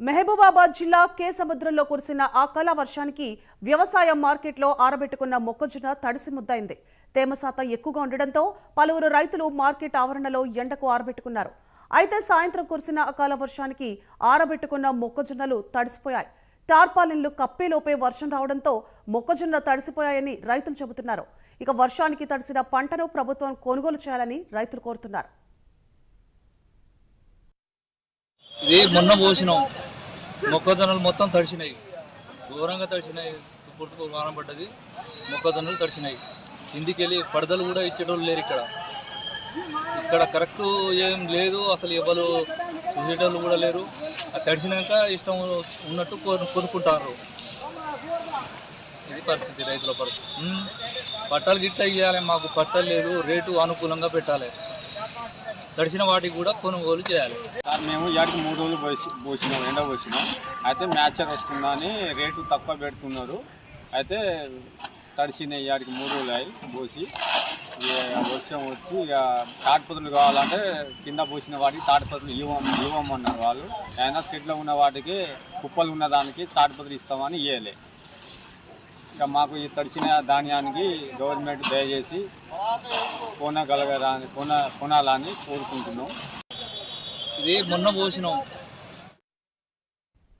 మహబూబాబాద్ జిల్లా కే సముద్రంలో కురిసిన అకాల వర్షానికి వ్యవసాయ మార్కెట్లో ఆరబెట్టుకున్న మొక్కజొన్న తడిసి ముద్దైంది. తేమ శాతం ఎక్కువగా ఉండడంతో పలువురు రైతులు మార్కెట్ ఆవరణలో ఎండకు ఆరబెట్టుకున్నారు. అయితే సాయంత్రం కురిసిన అకాల వర్షానికి ఆరబెట్టుకున్న మొక్కజొన్నలు తడిసిపోయాయి. టార్పాలిన్లు కప్పేలోపే వర్షం రావడంతో మొక్కజొన్న తడిసిపోయాయని రైతులు చెబుతున్నారు. ఇక వర్షానికి తడిసిన పంటను ప్రభుత్వం కొనుగోలు చేయాలని రైతులు కోరుతున్నారు. ఇది మొన్న పోసినాం, మొక్కజొన్నలు మొత్తం తడిసినాయి, ఘోరంగా తడిసినాయి. పుట్టుకు వాన పడ్డది, మొక్కజొన్నలు తడిసినాయి. ఇంటికెళ్ళి పడదలు కూడా ఇచ్చేటోళ్ళు లేరు. ఇక్కడ కరెక్ట్ ఏం లేదు, అసలు ఎవరు చూసేటోళ్ళు కూడా లేరు. తడిసినాక ఇష్టం ఉన్నట్టు కొనుక్కుంటారు. ఇది పరిస్థితి, రైతుల పరిస్థితి. పట్టాలు గిట్ట ఇవ్వాలి, మాకు పట్టాలు లేదు, రేటు అనుకూలంగా పెట్టాలి, తడిసిన వాటికి కూడా కొనుగోలు చేయాలి. సార్ మేము ఏడికి 3 రోజులు పోసినాం, ఎండ పోసినాం. అయితే మ్యాచర్ వస్తుందని రేటు తక్కువ పెడుతున్నారు. అయితే తడిసిన ఏడికి 3 రోజులు అయి పోసి వర్షం వచ్చి ఇక తాటిపత్రులు కావాలంటే కింద పోసిన వాటికి తాటిపత్రులు ఇవ్వమన్నారు వాళ్ళు. అయినా స్టేట్లో ఉన్న వాటికి కుప్పలు ఉన్న దానికి తాటిపత్రులు ఇస్తామని ఇవ్వలే. ఇక మాకు ఈ తడిచిన ధాన్యానికి గవర్నమెంట్ దయచేసి కొనాలని కోరుకుంటున్నాం. ఇది మొన్న పోసినాం,